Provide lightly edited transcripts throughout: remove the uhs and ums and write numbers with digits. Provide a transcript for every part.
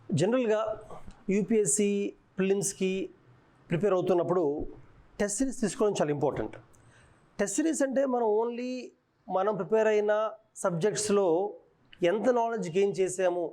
జనరల్గా UPSC ప్రిలిమ్స్కి prepare అవుతున్నప్పుడు test series తీసుకోవడం చాలా ఇంపార్టెంట్. టెస్ట్ సిరీస్ అంటే మనం ప్రిపేర్ అయిన సబ్జెక్ట్స్లో ఎంత నాలెడ్జ్ గెయిన్ చేసాము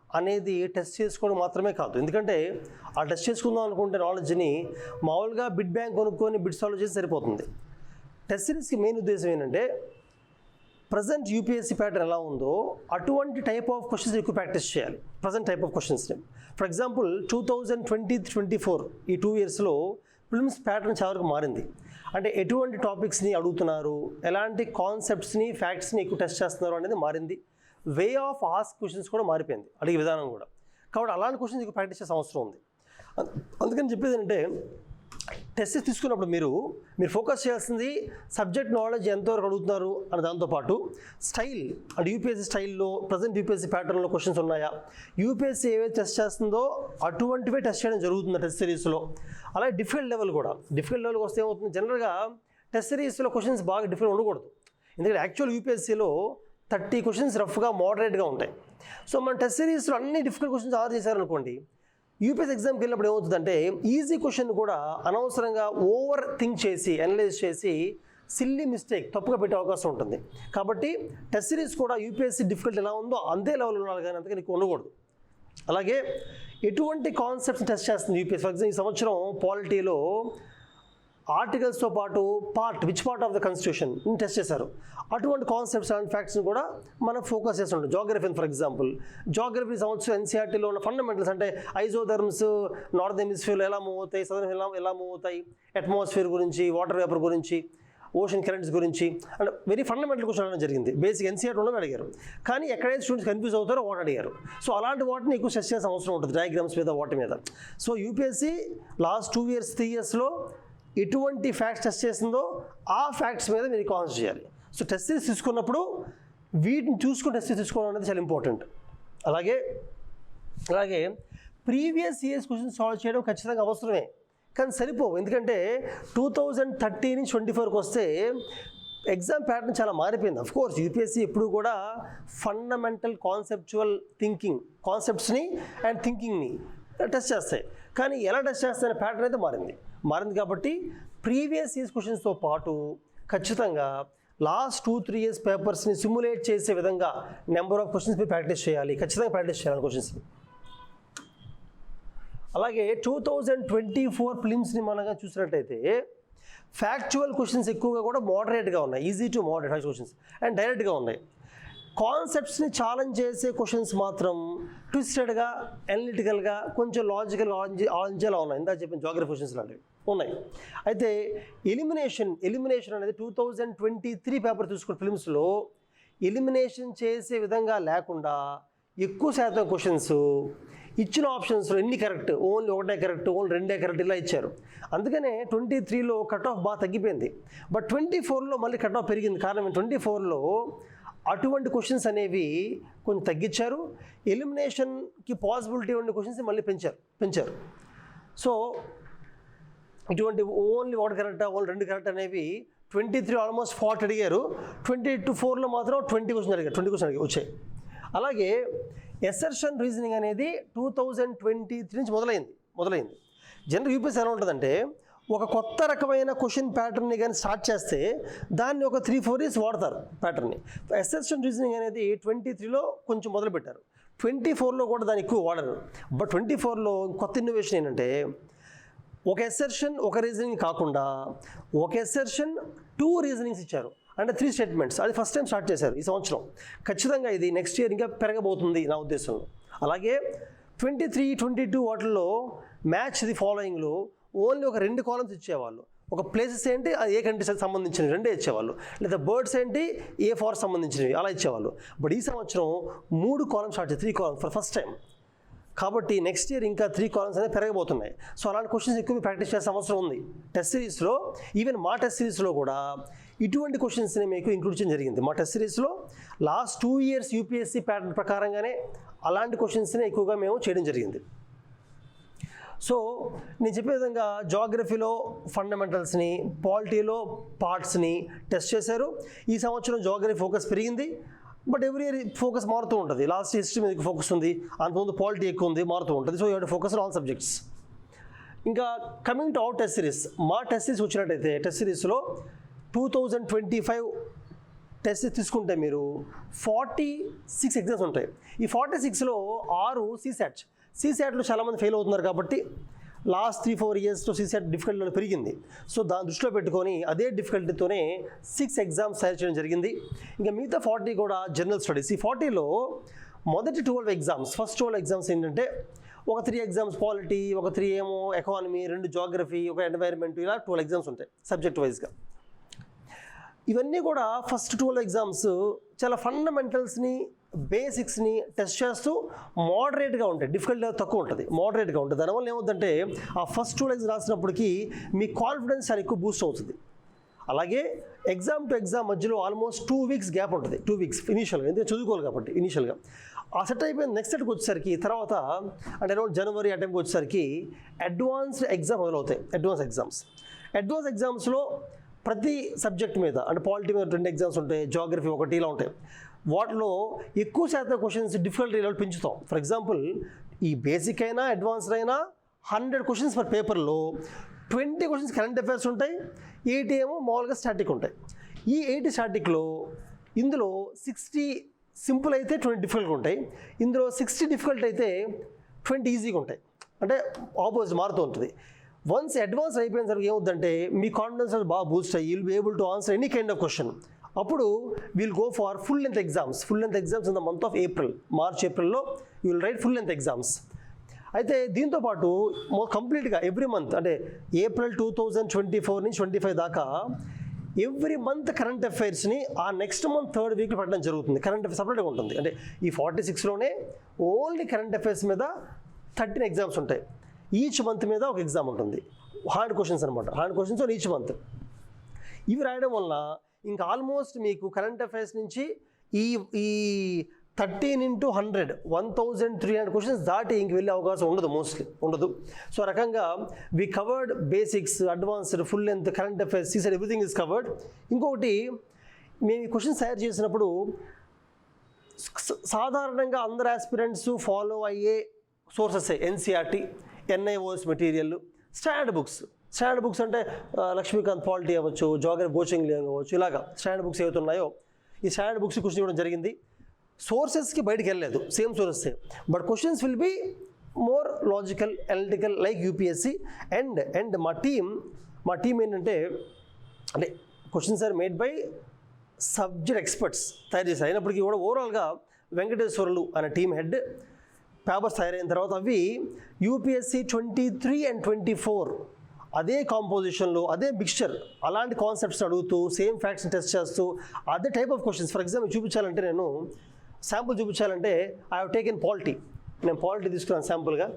అనేది టెస్ట్ చేసుకోవడం మాత్రమే కాదు. ఎందుకంటే ఆ టెస్ట్ చేసుకుందాం అనుకుంటే నాలెడ్జ్ని మామూలుగా బిట్ బ్యాంక్ కొనుక్కొని బిట్ సాల్వ్ చేసి సరిపోతుంది. టెస్ట్ సిరీస్కి మెయిన్ ఉద్దేశం ఏంటంటే ప్రజెంట్ యూపీఎస్సీ ప్యాటర్న్ ఎలా ఉందో అటువంటి టైప్ ఆఫ్ క్వశ్చన్స్ ఎక్కువ ప్రాక్టీస్ చేయాలి. ప్రజెంట్ టైప్ ఆఫ్ క్వశ్చన్స్ని ఫర్ ఎగ్జాంపుల్ 2023-24 ఈ 2 ఇయర్స్లో ప్రిలిమ్స్ ప్యాటర్న్ చాలా వరకు మారింది. అంటే ఎటువంటి టాపిక్స్ని అడుగుతున్నారు, ఎలాంటి కాన్సెప్ట్స్ని ఫ్యాక్ట్స్ని ఎక్కువ టెస్ట్ చేస్తున్నారు అనేది మారింది. వే ఆఫ్ ఆస్క్ క్వశ్చన్స్ కూడా మారిపోయింది, అడిగే విధానం కూడా. కాబట్టి అలాంటి క్వశ్చన్స్ ఎక్కువ ప్రాక్టీస్ చేసే అవసరం ఉంది. అందుకని చెప్పేది ఏంటంటే టెస్ట్ తీసుకున్నప్పుడు మీరు ఫోకస్ చేయాల్సింది సబ్జెక్ట్ నాలెడ్జ్ ఎంతవరకు అడుగుతున్నారు అని. దాంతోపాటు స్టైల్ అంటే యూపీఎస్సీ స్టైల్లో ప్రజెంట్ యూపీఎస్సీ ప్యాటర్న్లో క్వశ్చన్స్ ఉన్నాయా, యూపీఎస్సీ ఏవైతే టెస్ట్ చేస్తుందో అటువంటివే టెస్ట్ చేయడం జరుగుతుంది టెస్ట్ సిరీస్లో. అలాగే డిఫికల్ట్ లెవెల్ కూడా. డిఫికల్ట్ లెవెల్కి వస్తే ఏమవుతుంది, జనరల్గా టెస్ట్ సిరీస్లో క్వశ్చన్స్ బాగా డిఫికల్ట్ ఉండకూడదు. ఎందుకంటే యాక్చువల్ యూపీఎస్సీలో 30 క్వశ్చన్స్ రఫ్గా మోడరేట్గా ఉంటాయి. సో మన టెస్ట్ సిరీస్లో అన్ని డిఫికల్ట్ క్వశ్చన్స్ ఆర్డర్ చేశారనుకోండి, యూపీఎస్సీ ఎగ్జామ్కి వెళ్ళినప్పుడు ఏమవుతుందంటే ఈజీ క్వశ్చన్ కూడా అనవసరంగా ఓవర్ థింక్ చేసి అనలైజ్ చేసి సిల్లీ మిస్టేక్ తప్పుగా పెట్టే అవకాశం ఉంటుంది. కాబట్టి టెస్ట్ సిరీస్ కూడా యూపీఎస్సీ డిఫికల్ట్ ఎలా ఉందో అంతే లెవెల్ ఉండాలి, కానీ అంతగా నీకు ఉండకూడదు. అలాగే ఎటువంటి కాన్సెప్ట్స్ టెస్ట్ చేస్తుంది యూపీఎస్సీ. ఫర్ ఎగ్జాంపుల్ ఈ సంవత్సరం పాలిటీలో ఆర్టికల్స్తో పాటు which part of the constitution test చేశారు. అటువంటి కాన్సెప్ట్స్ అండ్ ఫ్యాక్ట్స్ని కూడా మనం ఫోకస్ చేస్తుంటాం. జాగ్రఫీ ఫర్ ఎగ్జాంపుల్, జాగ్రఫీ సంవత్సరం ఎన్సీఆర్టీలో ఉన్న ఫండమెంటల్స్ అంటే ఐజోథర్మ్స్ నార్త్ హెమిస్ఫియర్లో ఎలా మూవ్ అవుతాయి, సదర్న్ ఎలా మూవ్ అవుతాయి, అట్మాస్ఫియర్ గురించి, వాటర్ వేపర్ గురించి, ఓషన్ కరెంట్స్ గురించి అంటే వెరీ ఫండమెంటల్ క్వశ్చన్ అడగడం జరిగింది. బేసిక్ ఎన్సీఆర్టీలోనే అడిగారు, కానీ ఎక్కడైతే స్టూడెంట్స్ కన్ఫ్యూజ్ అవుతారో వాటి అడిగారు. సో అలాంటి వాటిని ఎక్కువ టెస్ట్ చేయాల్సిన అవసరం ఉంటుంది, డయాగ్రామ్స్ మీద వాటి మీద. సో యూపీఎస్సీ లాస్ట్ 2 ఇయర్స్ 3 ఇయర్స్లో ఎటువంటి ఫ్యాక్ట్స్ టెస్ట్ చేసిందో ఆ ఫ్యాక్ట్స్ మీద మీరు కాన్సంట్రేట్ చేయాలి. సో టెస్ట్ సిరీస్ తీసుకున్నప్పుడు వీటిని చూసుకుని టెస్ట్ తీసుకోవడం అనేది చాలా ఇంపార్టెంట్. అలాగే ప్రీవియస్ ఇయర్స్ క్వశ్చన్స్ సాల్వ్ చేయడం ఖచ్చితంగా అవసరమే, కానీ సరిపోవు. ఎందుకంటే 2013 నుంచి 24కి వస్తే ఎగ్జామ్ ప్యాటర్న్ చాలా మారిపోయింది. అఫ్కోర్స్ యూపీఎస్సీ ఎప్పుడు కూడా ఫండమెంటల్ కాన్సెప్చువల్ కాన్సెప్ట్స్ని అండ్ థింకింగ్ని టెస్ట్ చేస్తాయి, కానీ ఎలా టెస్ట్ చేస్తాయనే ప్యాటర్న్ అయితే మారింది. కాబట్టి ప్రీవియస్ ఇయర్స్ క్వశ్చన్స్తో పాటు ఖచ్చితంగా లాస్ట్ 2-3 ఇయర్స్ పేపర్స్ని సిమ్యులేట్ చేసే విధంగా నెంబర్ ఆఫ్ క్వశ్చన్స్ మీరు ప్రాక్టీస్ చేయాలి, ఖచ్చితంగా ప్రాక్టీస్ చేయాలి క్వశ్చన్స్ని. అలాగే 2024 ప్రిలిమ్స్ని మనగా చూసినట్టయితే ఫ్యాక్చువల్ క్వశ్చన్స్ ఎక్కువగా కూడా మోడరేట్గా ఉన్నాయి, easy to moderate questions and డైరెక్ట్గా ఉన్నాయి. కాన్సెప్ట్స్ని ఛాలెంజ్ చేసే క్వశ్చన్స్ మాత్రం ట్విస్టెడ్గా, అనలిటికల్గా, కొంచెం లాజికల్గా ఆలోచించేలా ఉన్నాయి. ఇందా చెప్పిన జాగ్రఫీ క్వశ్చన్స్ లాంటివి ఉన్నాయి. అయితే ఎలిమినేషన్ అనేది 2023 పేపర్ చూసుకున్న ఫిలిమ్స్లో ఎలిమినేషన్ చేసే విధంగా లేకుండా ఎక్కువ శాతం క్వశ్చన్స్ ఇచ్చిన ఆప్షన్స్లో ఎన్ని correct, only 1 correct, only 2 correct ఇలా ఇచ్చారు. అందుకనే 23లో కట్ ఆఫ్ బాగా తగ్గిపోయింది. బట్ 24లో మళ్ళీ కట్ ఆఫ్ పెరిగింది. కారణం 24లో అటువంటి క్వశ్చన్స్ అనేవి కొంచెం తగ్గించారు. ఎలిమినేషన్కి పాసిబిలిటీ ఉండే క్వశ్చన్స్ మళ్ళీ పెంచారు. సో ఇటువంటి ఓన్లీ 1 కరెక్ట్, ఓన్లీ 2 కరెక్ట్ అనేవి 23 ఆల్మోస్ట్ 40 అడిగారు. 24లో మాత్రం 20 క్వశ్చన్ వచ్చాయి. అలాగే ఎసర్షన్ రీజనింగ్ అనేది 2023 నుంచి మొదలైంది. జనరల్ యూపీఎస్సీ ఎలా ఉంటుందంటే ఒక కొత్త రకమైన క్వశ్చన్ ప్యాటర్న్ని కానీ స్టార్ట్ చేస్తే దాన్ని ఒక 3-4 ఇయర్స్ వాడతారు ప్యాటర్న్ని. ఎసర్షన్ రీజనింగ్ అనేది 23లో కొంచెం మొదలుపెట్టారు, 24లో కూడా దాన్ని ఎక్కువ వాడరు. బట్ 24లో కొత్త ఇన్నోవేషన్ ఏంటంటే ఒక ఎసర్షన్ ఒక రీజనింగ్ కాకుండా ఒక ఎసర్షన్ 2 రీజనింగ్స్ ఇచ్చారు. అంటే 3 స్టేట్మెంట్స్. అది ఫస్ట్ టైం స్టార్ట్ చేశారు ఈ సంవత్సరం. ఖచ్చితంగా ఇది నెక్స్ట్ ఇయర్ ఇంకా పెరగబోతుంది నా ఉద్దేశంలో. అలాగే 23-22 వాటిల్లో మ్యాచ్ ది ఫాలోయింగ్లో ఓన్లీ ఒక 2 కాలమ్స్ ఇచ్చేవాళ్ళు. ఒక ప్లేసెస్ ఏంటి, అది ఏ కంట్రీస్కి సంబంధించినవి 2 ఇచ్చేవాళ్ళు. లేదా బర్డ్స్ ఏంటి, ఏ ఫార్ సంబంధించినవి అలా ఇచ్చేవాళ్ళు. బట్ ఈ సంవత్సరం 3 కాలమ్స్ స్టార్ట్ చేసి 3 కాలమ్స్ ఫర్ ఫస్ట్ టైం. కాబట్టి నెక్స్ట్ ఇయర్ ఇంకా 3 కాలమ్స్ అనేవి పెరగబోతున్నాయి. సో అలాంటి క్వశ్చన్స్ ఎక్కువ ప్రాక్టీస్ చేసే అవసరం ఉంది టెస్ట్ సిరీస్లో. ఈవెన్ మా టెస్ట్ సిరీస్లో కూడా ఇటువంటి క్వశ్చన్స్ని మీకు ఇంక్లూడ్ చేయడం జరిగింది. మా టెస్ట్ సిరీస్లో లాస్ట్ 2 ఇయర్స్ యూపీఎస్సీ ప్యాటర్న్ ప్రకారంగానే అలాంటి క్వశ్చన్స్ని ఎక్కువగా మేము చేయడం జరిగింది. సో నేను చెప్పే విధంగా జాగ్రఫీలో ఫండమెంటల్స్ని, పాలిటీలో పార్ట్స్ని టెస్ట్ చేశారు. ఈ సంవత్సరం జాగ్రఫీ ఫోకస్ పెరిగింది. బట్ ఎవ్రీ ఇయర్ ఫోకస్ మారుతూ ఉంటుంది. లాస్ట్ హిస్టరీ మీద ఫోకస్ ఉంది, అంతకుముందు పాలిటీ ఎక్కువ ఉంది, మారుతూ ఉంటుంది. So you have to focus on all subjects. ఇంకా coming to our test series, మా టెస్ట్ సిరీస్ వచ్చినట్టయితే టెస్ట్ సిరీస్లో 2025 టెస్ట్ తీసుకుంటే మీరు 46 ఎగ్జామ్స్ ఉంటాయి. ఈ 46లో 6 సీసాట్లో చాలామంది ఫెయిల్ అవుతున్నారు కాబట్టి లాస్ట్ 3-4 ఇయర్స్లో సీసాట్ డిఫికల్టీ పెరిగింది. సో దాన్ని దృష్టిలో పెట్టుకొని అదే డిఫికల్టీతోనే 6 ఎగ్జామ్స్ తయారు చేయడం జరిగింది. ఇంకా మిగతా 40 కూడా జనరల్ స్టడీస్. ఈ 40లో మొదటి 12 ఎగ్జామ్స్, ఫస్ట్ 12 ఎగ్జామ్స్ ఏంటంటే ఒక 3 ఎగ్జామ్స్ పాలిటీ, ఒక 3 ఏమో ఎకానమీ, 2 జాగ్రఫీ, ఒక ఎన్వైర్న్మెంట్, ఇలా 12 ఎగ్జామ్స్ ఉంటాయి సబ్జెక్ట్ వైజ్గా. ఇవన్నీ కూడా ఫస్ట్ 12 ఎగ్జామ్స్ చాలా ఫండమెంటల్స్ని, బేసిక్స్ని టెస్ట్ చేస్తూ మోడరేట్గా ఉంటాయి. డిఫికల్టీ తక్కువ ఉంటుంది, మోడరేట్గా ఉంటుంది. దానివల్ల ఏమవుతుందంటే ఆ ఫస్ట్ 12 ఎగ్జామ్స్ రాసినప్పటికీ మీ కాన్ఫిడెన్స్ చాలా ఎక్కువ బూస్ట్ అవుతుంది. అలాగే ఎగ్జామ్ టు ఎగ్జామ్ మధ్యలో ఆల్మోస్ట్ 2 వీక్స్ గ్యాప్ ఉంటుంది. 2 వీక్స్ ఇనీషియల్గా, ఎందుకంటే చదువుకోవాలి కాబట్టి ఇనీషియల్గా. ఆ సెట్ అయిపోయింది. నెక్స్ట్ సెట్కి వచ్చేసరికి తర్వాత అంటే అరౌండ్ జనవరి ఆ టైంకి వచ్చేసరికి అడ్వాన్స్డ్ ఎగ్జామ్ మొదలవుతాయి. అడ్వాన్స్ ఎగ్జామ్స్లో ప్రతి సబ్జెక్ట్ మీద అంటే పాలిటీ మీద 2 ఎగ్జామ్స్ ఉంటాయి, జాగ్రఫీ 1 ఇలా ఉంటాయి. వాటిలో ఎక్కువ శాతం క్వశ్చన్స్ డిఫికల్టీ లెవెల్ పెంచుతాం. ఫర్ ఎగ్జాంపుల్ ఈ బేసిక్ అయినా అడ్వాన్స్డ్ అయినా 100 క్వశ్చన్స్ పర్ పేపర్లో 20 క్వశ్చన్స్ కరెంట్ అఫైర్స్ ఉంటాయి, 80 ఏమో మామూలుగా స్టాటిక్ ఉంటాయి. ఈ 80 స్టాటిక్లో ఇందులో 60 సింపుల్ అయితే 20 డిఫికల్ట్గా ఉంటాయి. ఇందులో 60 డిఫికల్ట్ అయితే 20 ఈజీగా ఉంటాయి. అంటే ఆపోజిట్ మారుతూ ఉంటుంది. వన్స్ అడ్వాన్స్ అయిపోయిన తర్వాత ఏమవుతుందంటే మీ కాన్ఫిడెన్స్ బాగా బూస్ట్ అయ్యి will be able to answer any kind of question. అప్పుడు will go for full length exams in the month of మార్చ్-ఏప్రిల్లో you will write full length exams. అయితే దీంతోపాటు కంప్లీట్గా ఎవ్రీ మంత్ అంటే ఏప్రిల్ 2024 నుంచి 25 దాకా ఎవ్రీ మంత్ కరెంట్ అఫైర్స్ని ఆ next month 3rd వీక్లో పెట్టడం జరుగుతుంది. కరెంట్ అఫైర్స్ సపరేట్గా ఉంటుంది. అంటే ఈ 46లోనే ఓన్లీ కరెంట్ అఫైర్స్ మీద 13 ఎగ్జామ్స్ ఉంటాయి. ఈచ్ మంత్ మీద ఒక ఎగ్జామ్ ఉంటుంది. 100 క్వశ్చన్స్ అనమాట, 100 క్వశ్చన్స్ ఆన్ ఈచ్ మంత్. ఇవి రాయడం వల్ల ఇంకా ఆల్మోస్ట్ మీకు కరెంట్ అఫైర్స్ నుంచి ఈ 13 into 100 1300 క్వశ్చన్స్ దాటి ఇంక వెళ్ళే అవకాశం ఉండదు. సో ఆ రకంగా we covered basics, advanced, full length, current affairs, CSAT everything is covered. ఇంకొకటి మేము ఈ క్వశ్చన్స్ తయారు చేసినప్పుడు సాధారణంగా అందరు ఆస్పిరెంట్స్ ఫాలో అయ్యే sources NCERT, NIOS material, standard books అంటే లక్ష్మీకాంత్ పాలిటీ అవ్వచ్చు, జాగ్రఫీ కోచింగ్ అవ్వచ్చు, ఇలాగా స్టాండర్డ్ బుక్స్ ఏవైతే ఉన్నాయో ఈ స్టాండర్డ్ బుక్స్ క్వశ్చన్ ఇవ్వడం జరిగింది. సోర్సెస్కి బయటికి వెళ్ళలేదు, same sources, but questions will be more logical, analytical like UPSC. And మా టీమ్ ఏంటంటే అంటే questions are made by subject experts తయారు చేశారు. అయినప్పటికీ కూడా ఓవరాల్గా వెంకటేశ్వర్లు అనే టీమ్ హెడ్ పేపర్స్ తయారైన తర్వాత అవి యూపీఎస్సీ 23 and 24 అదే కాంపోజిషన్లో, అదే మిక్స్చర్, అలాంటి కాన్సెప్ట్స్ అడుగుతూ సేమ్ ఫ్యాక్ట్స్ని టెస్ట్ చేస్తూ అదే type of questions. For example చూపించాలంటే నేను శాంపుల్ చూపించాలంటే ఐ హావ్ టేకెన్ పాలిటీ. నేను పాలిటీ తీసుకున్నాను శాంపుల్గా.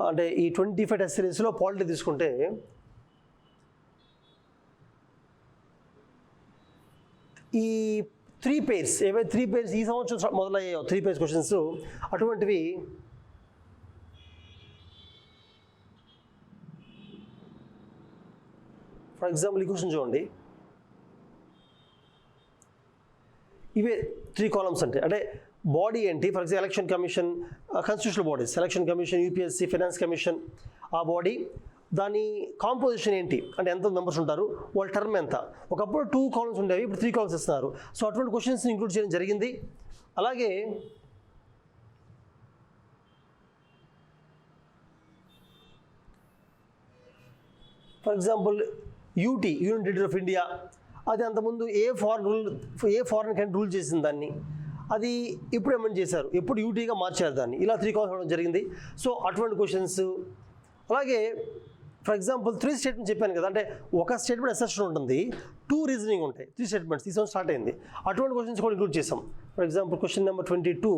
అంటే ఈ 25 టెస్ట్ సిరీస్లో పాలిటీ తీసుకుంటే ఈ 3 pairs ఏవైతే 3 pairs ఈ సంవత్సరం మొదలయ్యాయో 3 pairs క్వశ్చన్స్ అటువంటివి ఫర్ ఎగ్జాంపుల్ ఈ క్వశ్చన్ చూడండి. ఇవే 3 కాలమ్స్ అంటే బాడీ ఏంటి, for example election commission, constitutional bodies, election commission, UPSC, finance commission, ఆ బాడీ దాని కాంపోజిషన్ ఏంటి అంటే ఎంత మెంబర్స్ ఉంటారు, వాళ్ళ టర్మ్ ఎంత. ఒకప్పుడు 2 కాలమ్స్ ఉండేవి, ఇప్పుడు 3 కాలమ్స్ ఇస్తున్నారు. సో అటువంటి క్వశ్చన్స్ని ఇంక్లూడ్ చేయడం జరిగింది. అలాగే for example union territory of India, అది అంతకుముందు ఏ ఫారెన్ కంట్రీ రూల్ చేసింది దాన్ని, అది ఇప్పుడు అమెండ్ చేశారు, ఎప్పుడు యూటీగా మార్చారు దాన్ని, ఇలా 3 కాలమ్స్ ఇవ్వడం జరిగింది. సో అటువంటి క్వశ్చన్స్. అలాగే ఫర్ ఎగ్జాంపుల్ 3 స్టేట్మెంట్స్ చెప్పాను కదా, అంటే ఒక స్టేట్మెంట్ అసెషన్ ఉంటుంది, 2 రీజనింగ్ ఉంటాయి, 3 స్టేట్మెంట్స్ ఈ సంవత్సరం స్టార్ట్ అయింది. అటువంటి క్వశ్చన్స్ కూడా ఇంక్లూడ్ చేసాం. For example question number 22,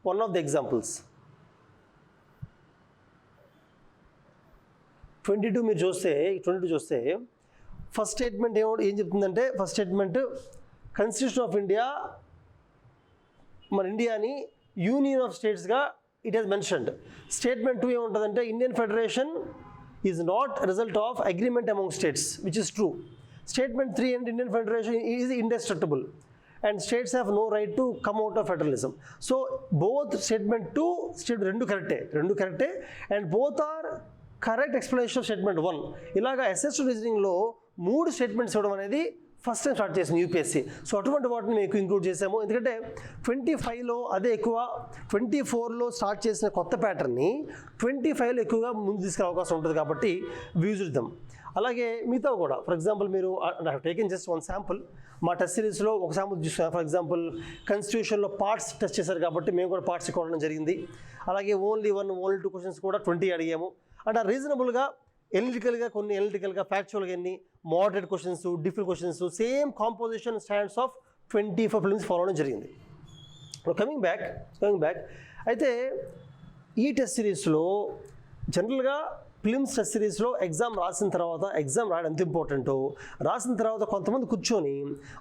one of the examples 22 మీరు చూస్తే 22 చూస్తే ఫస్ట్ స్టేట్మెంట్ ఏం చెప్తుందంటే, first statement constitution of India, మన ఇండియాని యూనియన్ ఆఫ్ స్టేట్స్గా ఇట్ హెస్ మెన్షన్డ్. స్టేట్మెంట్ 2 ఏముంటుందంటే Indian federation is not result of agreement among states, which is true. Statement 3 అంటే Indian federation is indestructible. and states have no right to come out of federalism. So both statement 2 statement rendu correct and both are correct explanation of statement 1. ఇలాగా SS2 రీజనింగ్లో 3 statements ఇవ్వడం అనేది first time start చేసింది UPSC. So అటువంటి వాటిని మేము include చేసాము, ఎందుకంటే 25లో అదే ఎక్కువ, 24లో స్టార్ట్ చేసిన కొత్త ప్యాటర్న్ని 25లో ఎక్కువగా ముందు తీసుకునే అవకాశం ఉంటుంది కాబట్టి యూజ్డ్ దమ్. అలాగే మిగతా కూడా ఫర్ ఎగ్జాంపుల్ మీరు టేకెన్ జస్ట్ వన్ శాంపుల్ మా టెస్ట్ సిరీస్లో ఒక శాంపుల్ చూసాను. ఫర్ ఎగ్జాంపుల్ కాన్స్టిట్యూషన్లో పార్ట్స్ టెస్ట్ చేశారు కాబట్టి మేము కూడా పార్ట్స్ ఇవ్వడం జరిగింది. అలాగే ఓన్లీ 2 క్వశ్చన్స్ కూడా 20 అడిగాము. అంటే రీజనబుల్గా ఎలిటికల్గా కొన్ని ఎలిటికల్గా ఫ్యాక్చువల్గా ఎన్ని moderate questions, difficult questions, same composition standards of 24 films follow అవడం జరిగింది. కమింగ్ బ్యాక్ అయితే ఈ టెస్ట్ సిరీస్లో జనరల్గా ఫిలిమ్స్ టెస్ట్ సిరీస్లో ఎగ్జామ్ రాసిన తర్వాత ఎగ్జామ్ రాయడం ఎంత ఇంపార్టెంటో, రాసిన తర్వాత కొంతమంది కూర్చొని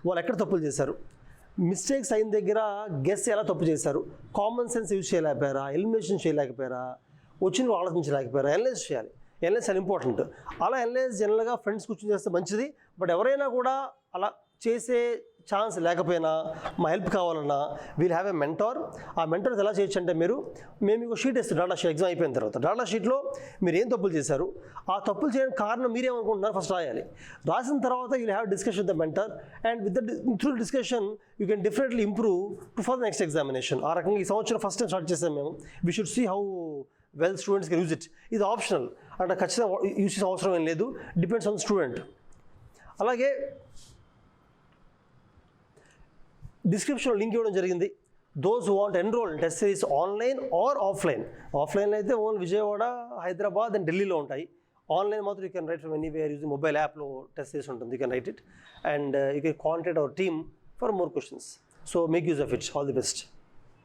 వాళ్ళు ఎక్కడ తప్పులు చేశారు, మిస్టేక్స్ అయిన దగ్గర గెస్ ఎలా తప్పు చేశారు, కామన్ సెన్స్ యూజ్ చేయలేకపోయారా, ఎలిమినేషన్ చేయలేకపోయారా, వచ్చిన ఆలోచించలేకపోయారా, అనలైజ్ చేయాలి. అనలైజ్ చాలా ఇంపార్టెంట్. అలా అనలైజ్ జనరల్గా ఫ్రెండ్స్ కూర్చొని చేస్తే మంచిది. బట్ ఎవరైనా కూడా అలా చేసే ఛాన్స్ లేకపోయినా మా హెల్ప్ కావాలన్నా వీల్ హ్యావ్ ఎ మెంటార్. ఆ మెంటార్ ఎలా చేయొచ్చు అంటే మేము మీకు షీట్ ఇస్తాం డాటా షీట్. ఎగ్జామ్ అయిపోయిన తర్వాత డాటా షీట్లో మీరు ఏం తప్పులు చేశారు, ఆ తప్పులు చేయడానికి కారణం మీరేమనుకుంటున్నారు ఫస్ట్ రాయాలి. రాసిన తర్వాత you'll have discussion with the mentor and with through discussion you can definitely improve to for the next examination. ఆ రకంగా ఈ సంవత్సరం ఫస్ట్ టైం స్టార్ట్ చేసాం మేము. We should see how well students can use it. ఇది optional, అంటే ఖచ్చితంగా use చేసే అవసరం ఏం లేదు, డిపెండ్స్ ఆన్ స్టూడెంట్. అలాగే డిస్క్రిప్షన్లో లింక్ ఇవ్వడం జరిగింది. Those who want enrol in test series online or offline. Offline అయితే ఓన్లీ విజయవాడ, హైదరాబాద్ అండ్ ఢిల్లీలో ఉంటాయి. ఆన్లైన్ మాత్రం you can write from anywhere using mobile యాప్లో టెస్ట్ సిరీస్ ఉంటుంది. You can write it and you can contact our team for more questions. So make use of it. All the best.